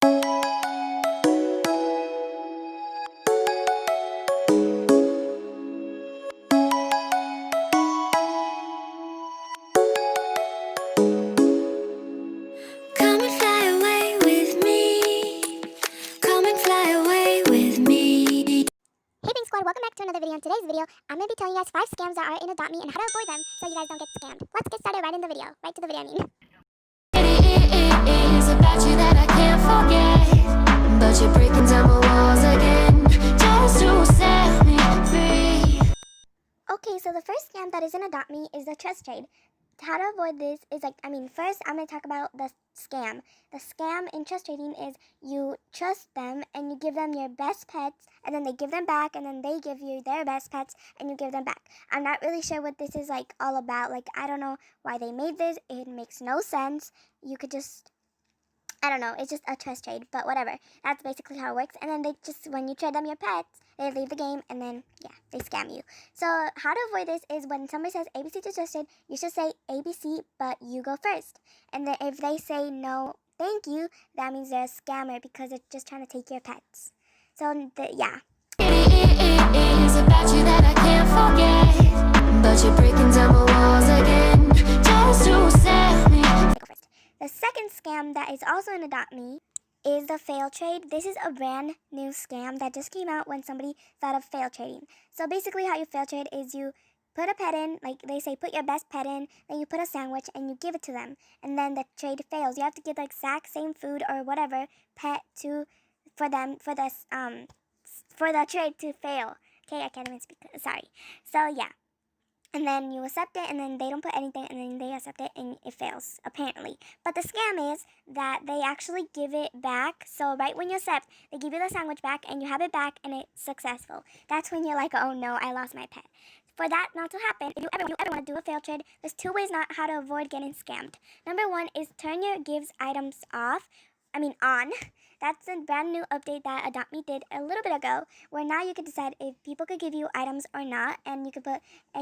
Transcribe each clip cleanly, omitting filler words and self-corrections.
Come and fly away with me. Come and fly away with me. Hey Bing Squad, welcome back to another video. In today's video, I'm going to be telling you guys 5 scams that are in Adopt Me and how to avoid them so you guys don't get scammed. Let's get started right to the video, I mean. It is about you that I can't forget, but you're breaking down my walls again, just to set me free. Okay, so the first scam that is in Adopt Me is the Truss Trade. How to avoid this is first I'm going to talk about the scam. The scam in trust trading is you trust them and you give them your best pets and then they give them back and then they give you their best pets and you give them back. I'm not really sure what this is all about. I don't know why they made this. It makes no sense. You could just, I don't know, it's just a trust trade, but whatever. That's basically how it works. And then they just, when you trade them your pets, they leave the game and then, yeah, they scam you. So how to avoid this is when somebody says ABC to trust trade, you should say ABC, but you go first. And then if they say no, thank you, that means they're a scammer because they're just trying to take your pets. So, yeah. It is about you that I can't forget, but you're breaking down my walls again, just to set me. The second scam that is also in Adopt Me is the fail trade. This is a brand new scam that just came out when somebody thought of fail trading. So basically how you fail trade is you put a pet in, like they say put your best pet in, then you put a sandwich and you give it to them. And then the trade fails. You have to give the exact same food or whatever pet to for the trade to fail. Okay, I can't even speak. Sorry. So yeah. And then you accept it, and then they don't put anything, and then they accept it, and it fails, apparently. But the scam is that they actually give it back. So right when you accept, they give you the sandwich back, and you have it back, and it's successful. That's when you're like, oh no, I lost my pet. For that not to happen, if you ever want to do a fail trade, there's 2 ways how to avoid getting scammed. Number 1 is turn your gives items on. That's a brand new update that Adopt Me did a little bit ago, where now you can decide if people could give you items or not, and you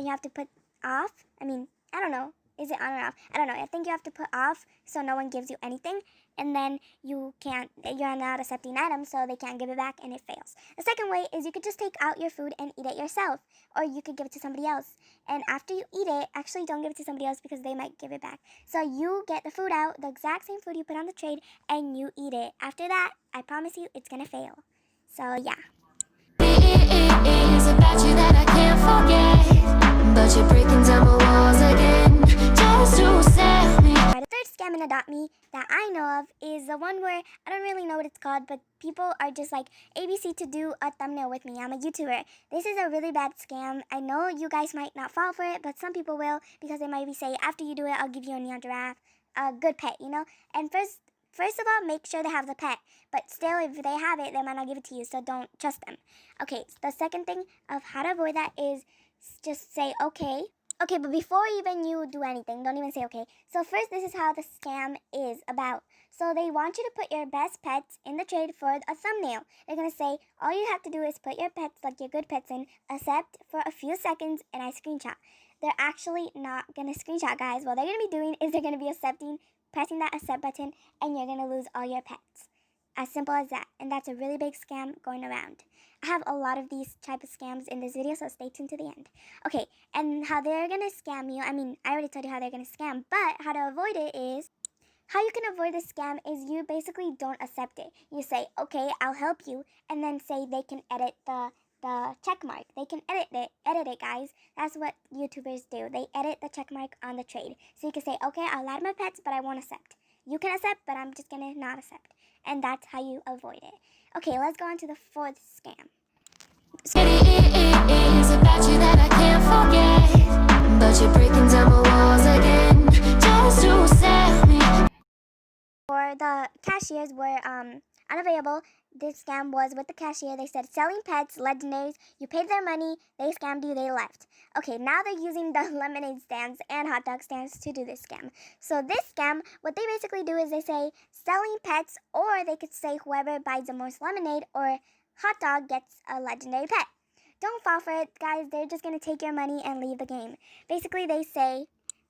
have to put off. I don't know. Is it on or off? I don't know. I think you have to put off so no one gives you anything, and then you're not accepting items, so they can't give it back, and it fails. The second way is you could just take out your food and eat it yourself, or you could give it to somebody else. And after you eat it, actually don't give it to somebody else because they might give it back. So you get the food out, the exact same food you put on the trade, and you eat it. After that, I promise you, it's gonna fail. So yeah. It is about you that I can't forget, but you're breaking down my walls again, just to set me. The third scam in Adopt Me that I know of is the one where I don't really know what it's called, but people are just like, ABC to do a thumbnail with me. I'm a YouTuber. This is a really bad scam. I know you guys might not fall for it, but some people will because they might be saying, after you do it, I'll give you a neon giraffe, a good pet, you know? And First of all, make sure they have the pet. But still, if they have it, they might not give it to you, so don't trust them. Okay, so the second thing of how to avoid that is just say, okay. Okay, but before even you do anything, don't even say okay. So first, this is how the scam is about. So they want you to put your best pets in the trade for a thumbnail. They're going to say, all you have to do is put your pets, like your good pets in, accept for a few seconds, and I screenshot. They're actually not going to screenshot, guys. What they're going to be doing is they're going to be pressing that accept button, and you're going to lose all your pets. As simple as that. And that's a really big scam going around. I have a lot of these type of scams in this video, so stay tuned to the end. Okay, and how they're going to scam you, I already told you how they're going to scam, but how to avoid it is, how you can avoid this scam is you basically don't accept it. You say, okay, I'll help you, and then say they can edit the check mark. They can edit it, guys. That's what YouTubers do. They edit the check mark on the trade. So you can say, okay, I'll add my pets, but I won't accept. You can accept, but I'm just gonna not accept. And that's how you avoid it. Okay, let's go on to the 4th scam. It is about you that I can't forget, but you're breaking down my walls again, just to set me. For the cashiers were unavailable. This scam was with the cashier. They said selling pets, legendaries, you paid their money, they scammed you, they left. Okay, now they're using the lemonade stands and hot dog stands to do this scam. So this scam, what they basically do is they say selling pets, or they could say whoever buys the most lemonade or hot dog gets a legendary pet. Don't fall for it, guys. They're just going to take your money and leave the game. Basically, they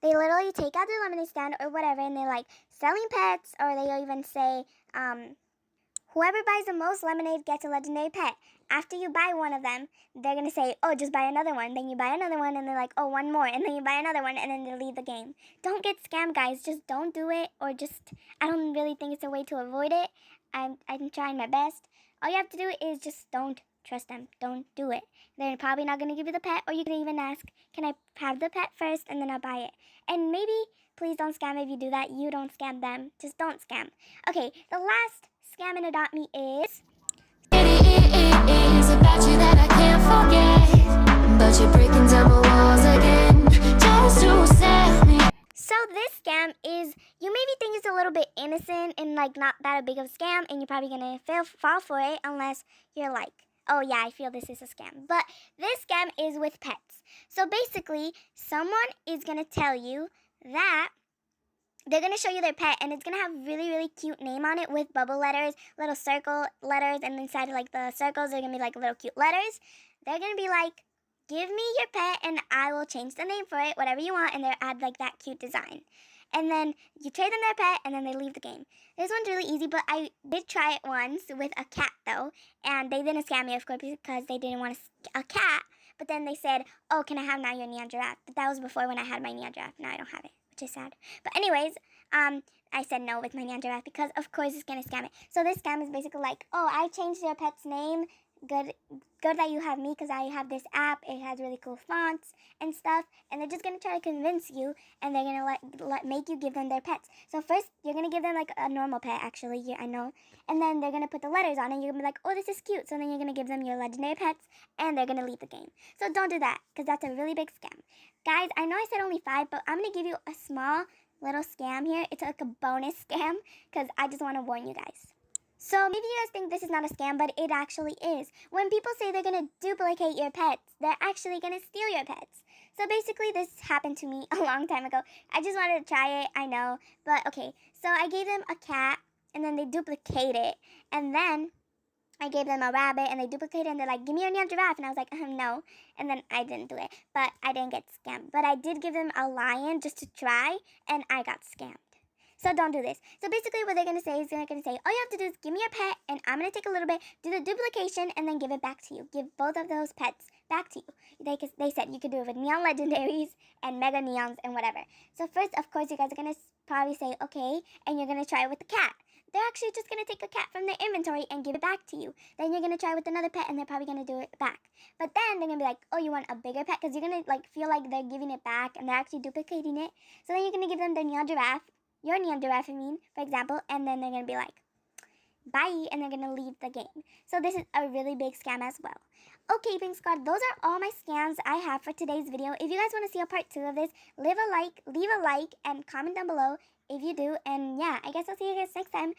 literally take out the lemonade stand or whatever, and they're like selling pets, or they even say Whoever buys the most lemonade gets a legendary pet. After you buy one of them, they're going to say, oh, just buy another one. Then you buy another one, and they're like, oh, one more. And then you buy another one, and then they leave the game. Don't get scammed, guys. Just don't do it, or just, I don't really think it's a way to avoid it. I'm trying my best. All you have to do is just don't trust them. Don't do it. They're probably not going to give you the pet, or you can even ask, can I have the pet first, and then I'll buy it. And maybe, please don't scam if you do that. You don't scam them. Just don't scam. Okay, the last scam in Adopt Me is... It is about you that I can't forget, but you're breaking down my walls again, just to set me. So this scam is, you maybe think it's a little bit innocent and like not that big of a scam, and you're probably gonna fall for it unless you're like, oh yeah, I feel this is a scam. But this scam is with pets. So basically, someone is gonna tell you that they're going to show you their pet, and it's going to have really, really cute name on it with bubble letters, little circle letters, and inside like the circles are going to be like little cute letters. They're going to be like, give me your pet and I will change the name for it, whatever you want, and they'll add like that cute design. And then you trade them their pet, and then they leave the game. This one's really easy, but I did try it once with a cat though, and they didn't scam me, of course, because they didn't want a cat. But then they said, oh, can I have now your neon giraffe? But that was before when I had my neon giraffe. Now I don't have it, which is sad. But anyways, I said no with my neon giraffe because of course it's gonna scam it. So this scam is basically like, oh, I changed your pet's name. Good that you have me because I have this app. It has really cool fonts and stuff, and they're just gonna try to convince you, and they're gonna make you give them their pets. So first, you're gonna give them like a normal pet, actually. Yeah, I know. And then they're gonna put the letters on, and you're gonna be like, oh, this is cute. So then you're gonna give them your legendary pets, and they're gonna leave the game. So don't do that because that's a really big scam, guys. I know I said only 5, but I'm gonna give you a small little scam here. It's like a bonus scam because I just want to warn you guys. So maybe you guys think this is not a scam, but it actually is. When people say they're going to duplicate your pets, they're actually going to steal your pets. So basically this happened to me a long time ago. I just wanted to try it, I know. But okay, so I gave them a cat, and then they duplicate it. And then I gave them a rabbit, and they duplicated it, and they're like, give me your neon giraffe. And I was like, no. And then I didn't do it. But I didn't get scammed. But I did give them a lion just to try, and I got scammed. So don't do this. So basically what they're going to say is they're going to say, all you have to do is give me your pet, and I'm going to take a little bit, do the duplication, and then give it back to you. Give both of those pets back to you. They said you could do it with neon legendaries and mega neons and whatever. So first, of course, you guys are going to probably say, okay, and you're going to try it with the cat. They're actually just going to take a cat from their inventory and give it back to you. Then you're going to try with another pet, and they're probably going to do it back. But then they're going to be like, oh, you want a bigger pet? Because you're going to like feel like they're giving it back, and they're actually duplicating it. So then you're going to give them their neon giraffe, your neon giraffe, for example, and then they're going to be like, bye, and they're going to leave the game. So this is a really big scam as well. Okay, Pink Squad, those are all my scams I have for today's video. If you guys want to see a part 2 of this, leave a like, and comment down below if you do. And yeah, I guess I'll see you guys next time.